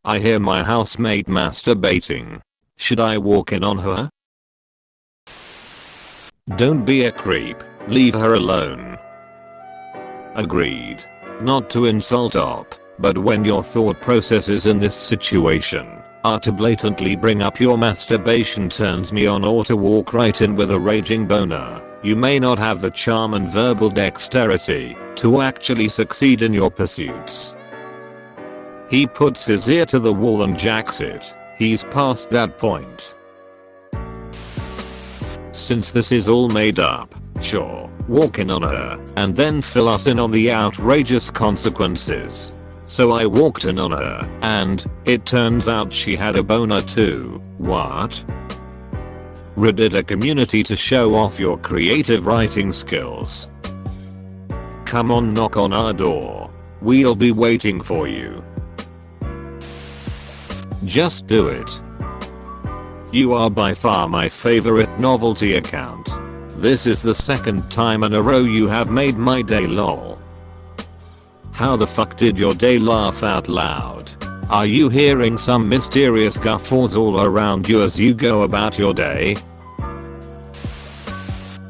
I hear my housemate masturbating. Should I walk in on her? Don't be a creep. Leave her alone. Agreed. Not to insult op, but when your thought processes in this situation are to blatantly bring up your masturbation turns me on or to walk right in with a raging boner, you may not have the charm and verbal dexterity to actually succeed in your pursuits. He puts his ear to the wall and jacks it. He's past that point. Since this is all made up, sure, walk in on her and then fill us in on the outrageous consequences. So I walked in on her and it turns out she had a boner too. What? Reddit, a community to show off your creative writing skills. Come on, knock on our door. We'll be waiting for you. Just do it. You are by far my favorite novelty account. This is the second time in a row you have made my day lol. How the fuck did your day laugh out loud? Are you hearing some mysterious guffaws all around you as you go about your day?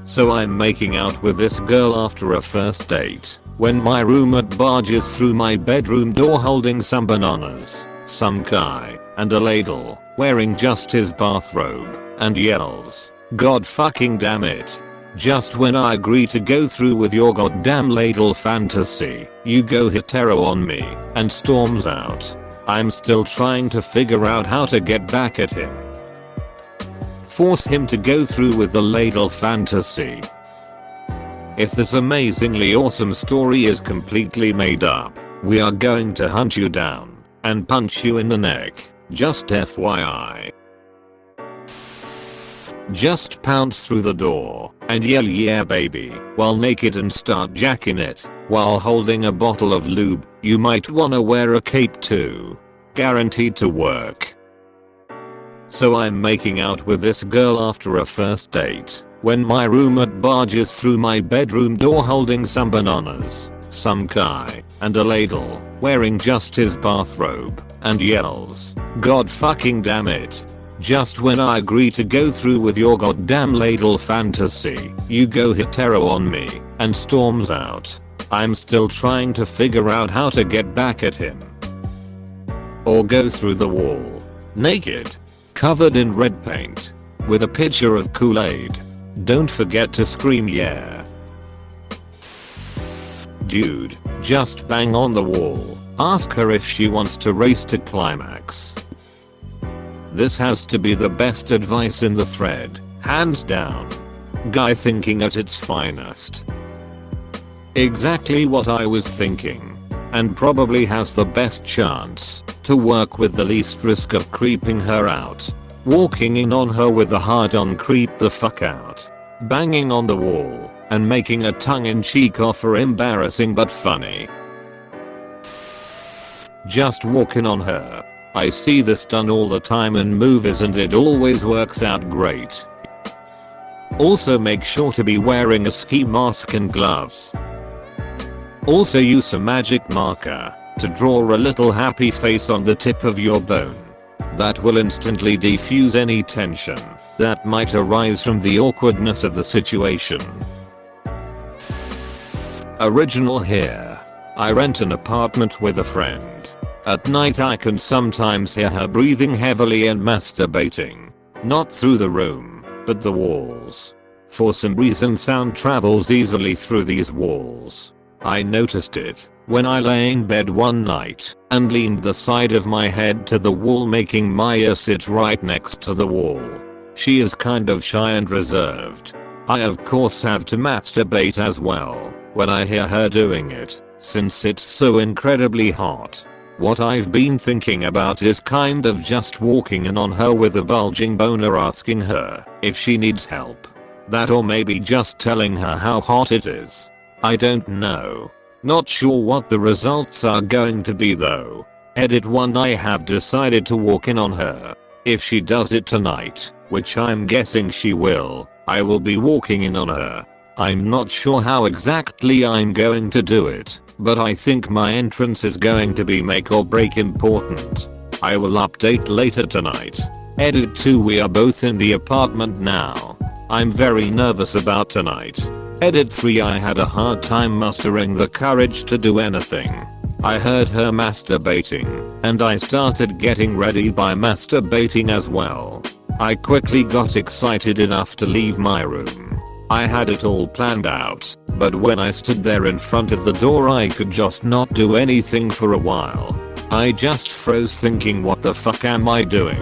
So I'm making out with this girl after a first date when my roommate barges through my bedroom door holding some bananas, some guy, and a ladle, wearing just his bathrobe, and yells, "God fucking damn it. Just when I agree to go through with your goddamn ladle fantasy, you go hetero on me," and storms out. I'm still trying to figure out how to get back at him. Force him to go through with the ladle fantasy. If this amazingly awesome story is completely made up, we are going to hunt you down and punch you in the neck. Just FYI. Just pounce through the door and yell "yeah baby" while naked and start jacking it while holding a bottle of lube. You might wanna wear a cape too. Guaranteed to work. So I'm making out with this girl after a first date when my roommate barges through my bedroom door holding some bananas, some guy, and a ladle, wearing just his bathrobe, and yells, "God fucking damn it. Just when I agree to go through with your goddamn ladle fantasy, you go hetero on me," and storms out. I'm still trying to figure out how to get back at him. Or go through the wall. Naked. Covered in red paint. With a pitcher of Kool-Aid. Don't forget to scream "yeah." Dude, just bang on the wall. Ask her if she wants to race to climax. This has to be the best advice in the thread, hands down. Guy thinking at its finest. Exactly what I was thinking. And probably has the best chance to work with the least risk of creeping her out. Walking in on her with a hard-on creep the fuck out. Banging on the wall and making a tongue-in-cheek offer embarrassing but funny. Just walking on her. I see this done all the time in movies and it always works out great. Also make sure to be wearing a ski mask and gloves. Also use a magic marker to draw a little happy face on the tip of your bone. That will instantly defuse any tension that might arise from the awkwardness of the situation. Original here. I rent an apartment with a friend. At night I can sometimes hear her breathing heavily and masturbating. Not through the room, but the walls. For some reason sound travels easily through these walls. I noticed it when I lay in bed one night and leaned the side of my head to the wall, making my ear sit right next to the wall. She is kind of shy and reserved. I of course have to masturbate as well when I hear her doing it, since it's so incredibly hot. What I've been thinking about is kind of just walking in on her with a bulging boner, asking her if she needs help. That, or maybe just telling her how hot it is. I don't know. Not sure what the results are going to be though. Edit 1. I have decided to walk in on her. If she does it tonight, which I'm guessing she will, I will be walking in on her. I'm not sure how exactly I'm going to do it, but I think my entrance is going to be make or break important. I will update later tonight. Edit 2. We are both in the apartment now. I'm very nervous about tonight. Edit 3. I had a hard time mustering the courage to do anything. I heard her masturbating, and I started getting ready by masturbating as well. I quickly got excited enough to leave my room. I had it all planned out, but when I stood there in front of the door I could just not do anything for a while. I just froze thinking, what the fuck am I doing?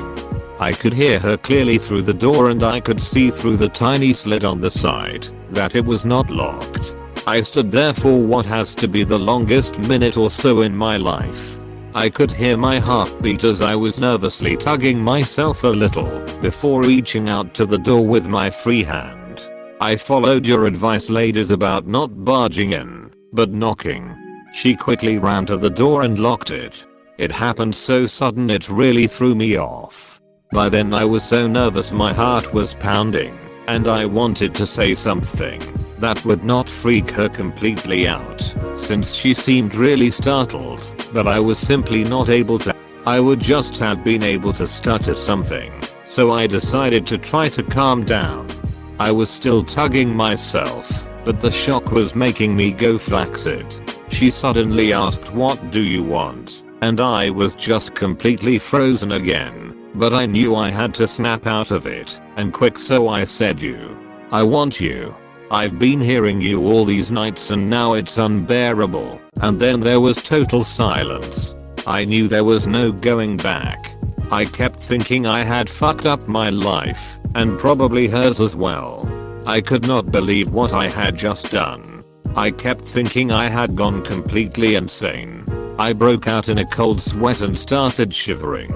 I could hear her clearly through the door and I could see through the tiny slit on the side that it was not locked. I stood there for what has to be the longest minute or so in my life. I could hear my heartbeat as I was nervously tugging myself a little before reaching out to the door with my free hand. I followed your advice, ladies, about not barging in, but knocking. She quickly ran to the door and locked it. It happened so sudden it really threw me off. By then I was so nervous my heart was pounding, and I wanted to say something that would not freak her completely out, since she seemed really startled, but I was simply not able to. I would just have been able to stutter something, so I decided to try to calm down. I was still tugging myself, but the shock was making me go flaccid. She suddenly asked, "What do you want?" And I was just completely frozen again, but I knew I had to snap out of it, and quick, so I said, "You. I want you. I've been hearing you all these nights and now it's unbearable." And then there was total silence. I knew there was no going back. I kept thinking I had fucked up my life, and probably hers as well. I could not believe what I had just done. I kept thinking I had gone completely insane. I broke out in a cold sweat and started shivering.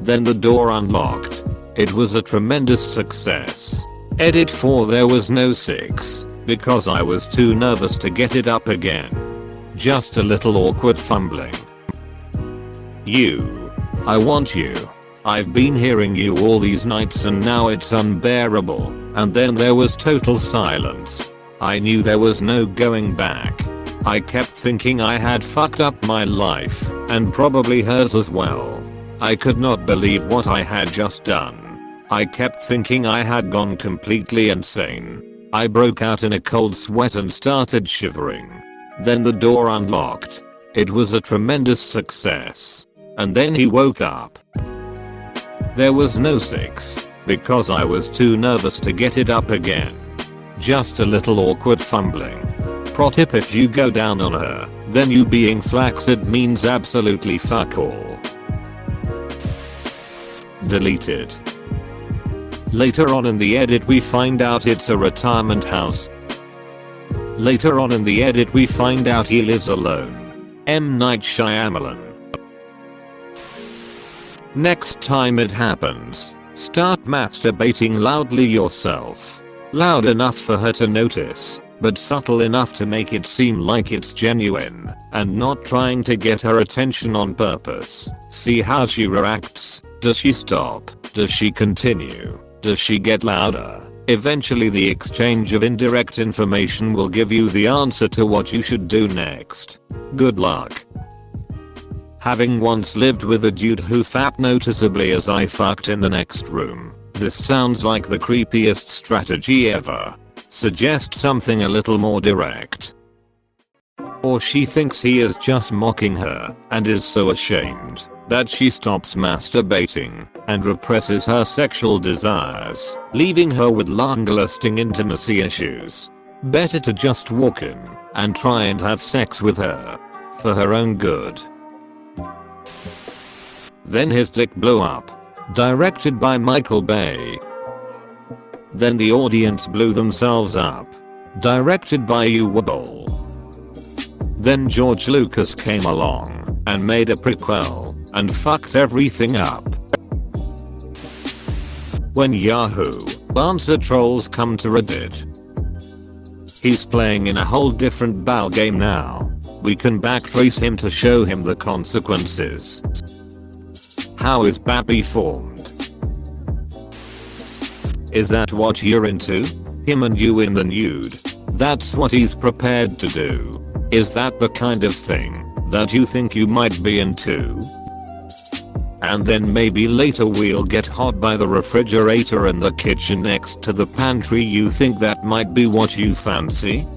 Then the door unlocked. It was a tremendous success. Edit 4. There was no 6, because I was too nervous to get it up again. Just a little awkward fumbling. You. I want you. I've been hearing you all these nights and now it's unbearable. And then there was total silence. I knew there was no going back. I kept thinking I had fucked up my life, and probably hers as well. I could not believe what I had just done. I kept thinking I had gone completely insane. I broke out in a cold sweat and started shivering. Then the door unlocked. It was a tremendous success. And then he woke up. There was no 6, because I was too nervous to get it up again. Just a little awkward fumbling. Pro tip: if you go down on her, then you being flaccid means absolutely fuck all. Deleted. Later on in the edit we find out it's a retirement house. Later on in the edit we find out he lives alone. M. Night Shyamalan. Next time it happens, start masturbating loudly yourself. Loud enough for her to notice, but subtle enough to make it seem like it's genuine, and not trying to get her attention on purpose. See how she reacts. Does she stop? Does she continue? Does she get louder? Eventually the exchange of indirect information will give you the answer to what you should do next. Good luck. Having once lived with a dude who fapped noticeably as I fucked in the next room, this sounds like the creepiest strategy ever. Suggest something a little more direct. Or she thinks he is just mocking her, and is so ashamed that she stops masturbating and represses her sexual desires, leaving her with long-lasting intimacy issues. Better to just walk in and try and have sex with her, for her own good. Then his dick blew up. Directed by Michael Bay. Then the audience blew themselves up. Directed by Uwe Boll. Then George Lucas came along and made a prequel and fucked everything up. When Yahoo Answer trolls come to Reddit. He's playing in a whole different ball game now. We can backtrace him to show him the consequences. How is Bappy formed? Is that what you're into? Him and you in the nude? That's what he's prepared to do. Is that the kind of thing that you think you might be into? And then maybe later we'll get hot by the refrigerator in the kitchen next to the pantry. You think that might be what you fancy?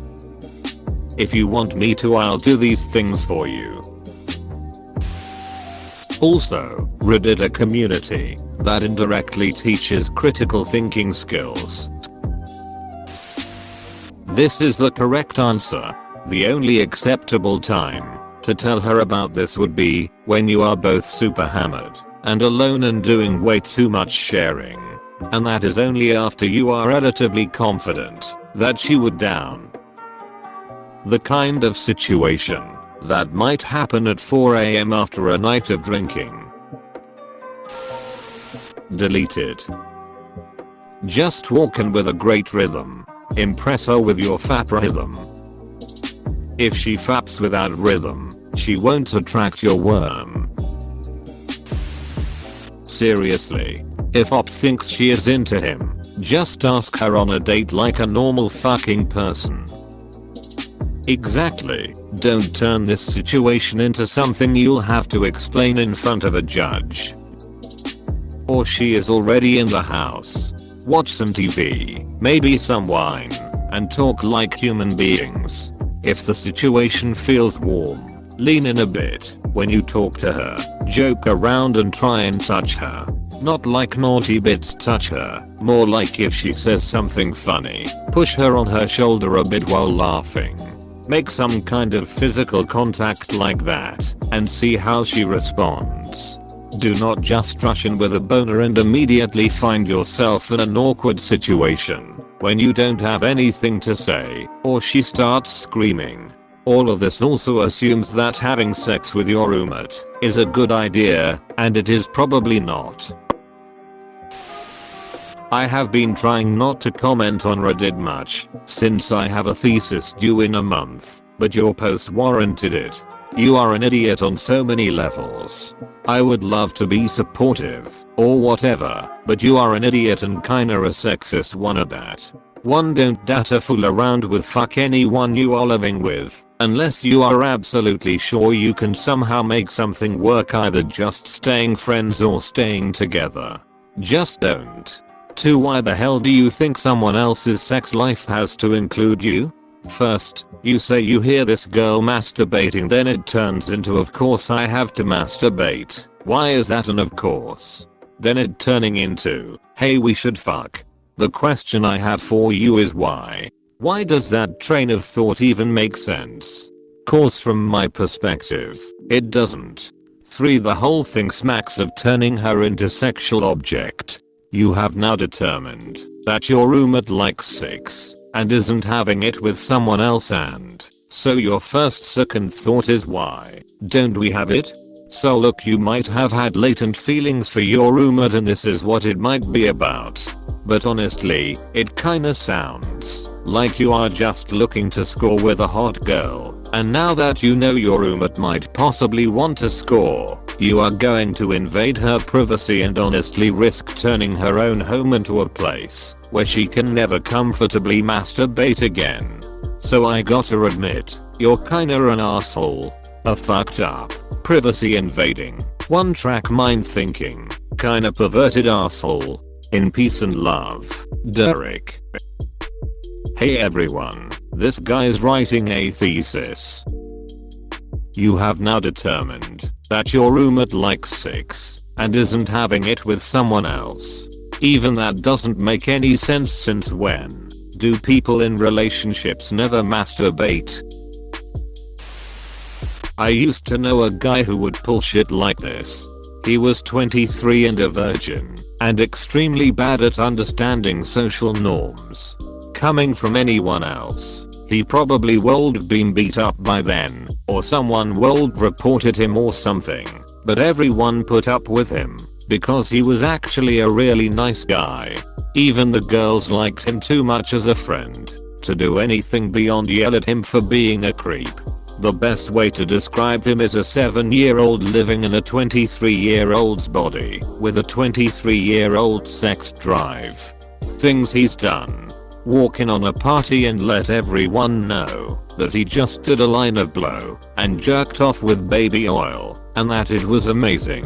If you want me to, I'll do these things for you. Also, Reddit, a community that indirectly teaches critical thinking skills. This is the correct answer. The only acceptable time to tell her about this would be when you are both super hammered and alone and doing way too much sharing. And that is only after you are relatively confident that she would down. The kind of situation that might happen at 4 AM after a night of drinking. Deleted. Just walk in with a great rhythm. Impress her with your fap rhythm. If she faps without rhythm, she won't attract your worm. Seriously, if Op thinks she is into him, just ask her on a date like a normal fucking person. Exactly. Don't turn this situation into something you'll have to explain in front of a judge. Or she is already in the house. Watch some TV, maybe some wine, and talk like human beings. If the situation feels warm, lean in a bit when you talk to her. Joke around and try and touch her. Not like naughty bits touch her, more like if she says something funny, push her on her shoulder a bit while laughing. Make some kind of physical contact like that and see how she responds. Do not just rush in with a boner and immediately find yourself in an awkward situation when you don't have anything to say or she starts screaming. All of this also assumes that having sex with your roommate is a good idea, and it is probably not. I have been trying not to comment on Reddit much since I have a thesis due in a month, but your post warranted it. You are an idiot on so many levels. I would love to be supportive or whatever, but you are an idiot and kinda a sexist one at that. One, don't data fool around with fuck anyone you are living with unless you are absolutely sure you can somehow make something work, either just staying friends or staying together. Just don't. 2. Why the hell do you think someone else's sex life has to include you? First, you say you hear this girl masturbating, then it turns into of course I have to masturbate. Why is that an of course? Then it turning into, hey we should fuck. The question I have for you is why? Why does that train of thought even make sense? Cause from my perspective, it doesn't. 3. The whole thing smacks of turning her into sexual object. You have now determined that your roommate likes sex and isn't having it with someone else, and so your first second thought is why don't we have it? So look, you might have had latent feelings for your roommate and this is what it might be about. But honestly, it kinda sounds like you are just looking to score with a hot girl, and now that you know your roommate might possibly want to score, you are going to invade her privacy and honestly risk turning her own home into a place where she can never comfortably masturbate again. So I gotta admit, you're kinda an asshole. A fucked up, privacy invading, one track mind thinking, kinda perverted asshole. In peace and love, Derek. Hey everyone, this guy is writing a thesis. You have now determined that your roommate likes sex and isn't having it with someone else. Even that doesn't make any sense, since when do people in relationships never masturbate? I used to know a guy who would pull shit like this. He was 23 and a virgin, and extremely bad at understanding social norms. Coming from anyone else, he probably would have been beat up by then, or someone would have reported him or something, but everyone put up with him because he was actually a really nice guy. Even the girls liked him too much as a friend to do anything beyond yell at him for being a creep. The best way to describe him is a 7-year-old living in a 23-year-old's body with a 23-year-old sex drive. Things he's done: walk in on a party and let everyone know that he just did a line of blow and jerked off with baby oil and that it was amazing.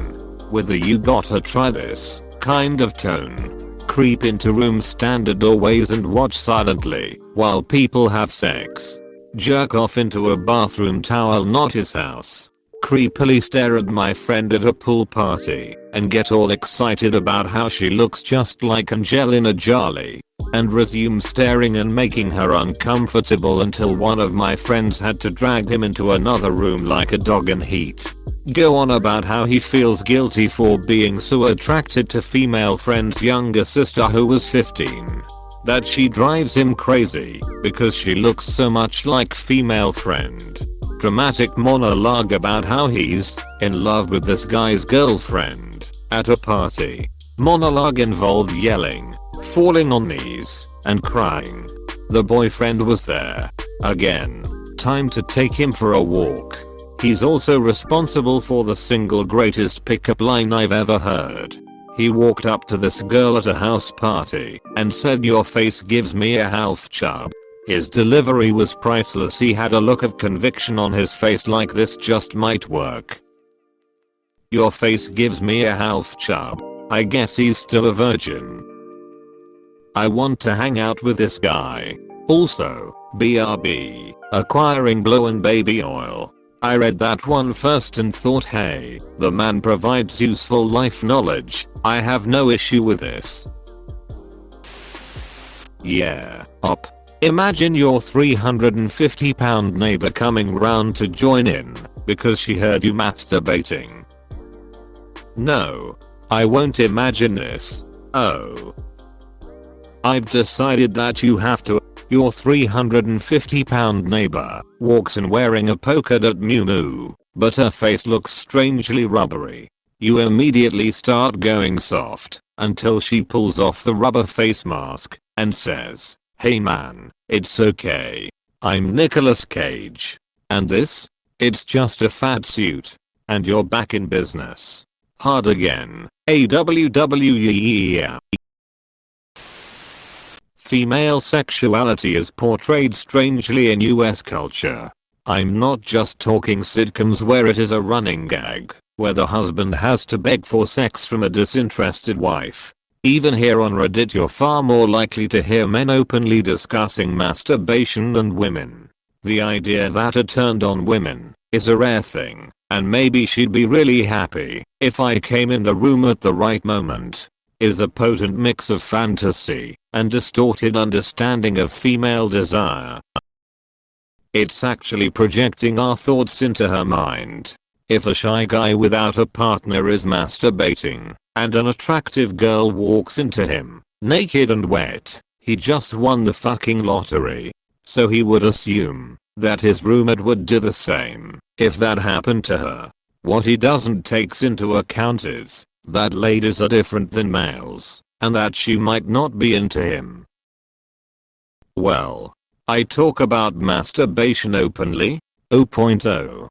with a "you gotta try this" kind of tone. Creep into room standard doorways and watch silently while people have sex. Jerk off into a bathroom towel not his house. Creepily stare at my friend at a pool party and get all excited about how she looks just like Angelina Jolie. And resume staring and making her uncomfortable until one of my friends had to drag him into another room like a dog in heat. Go on about how he feels guilty for being so attracted to female friend's younger sister who was 15. That she drives him crazy because she looks so much like female friend. Dramatic monologue about how he's in love with this guy's girlfriend at a party. Monologue involved yelling, falling on knees, and crying. The boyfriend was there. Again. Time to take him for a walk. He's also responsible for the single greatest pickup line I've ever heard. He walked up to this girl at a house party and said, "Your face gives me a half chub." His delivery was priceless. He had a look of conviction on his face like this just might work. "Your face gives me a half chub." I guess he's still a virgin. I want to hang out with this guy. Also, BRB, acquiring blow and baby oil. I read that one first and thought, hey, the man provides useful life knowledge. I have no issue with this. Yeah, up. Imagine your 350-pound neighbor coming round to join in because she heard you masturbating. No, I won't imagine this. Oh. I've decided that you have to. Your 350-pound neighbor walks in wearing a polka dot muumuu, but her face looks strangely rubbery. You immediately start going soft until she pulls off the rubber face mask and says, "Hey man, it's okay. I'm Nicolas Cage. And this? It's just a fat suit. And you're back in business. Hard again. AWWEE." Female sexuality is portrayed strangely in US culture. I'm not just talking sitcoms where it is a running gag, where the husband has to beg for sex from a disinterested wife. Even here on Reddit you're far more likely to hear men openly discussing masturbation than women. The idea that a turned on women is a rare thing, and maybe she'd be really happy if I came in the room at the right moment, is a potent mix of fantasy and distorted understanding of female desire. It's actually projecting our thoughts into her mind. If a shy guy without a partner is masturbating, and an attractive girl walks into him, naked and wet, he just won the fucking lottery. So he would assume that his roommate would do the same if that happened to her. What he doesn't take into account is that ladies are different than males, and that she might not be into him. Well, I talk about masturbation openly. 0.0.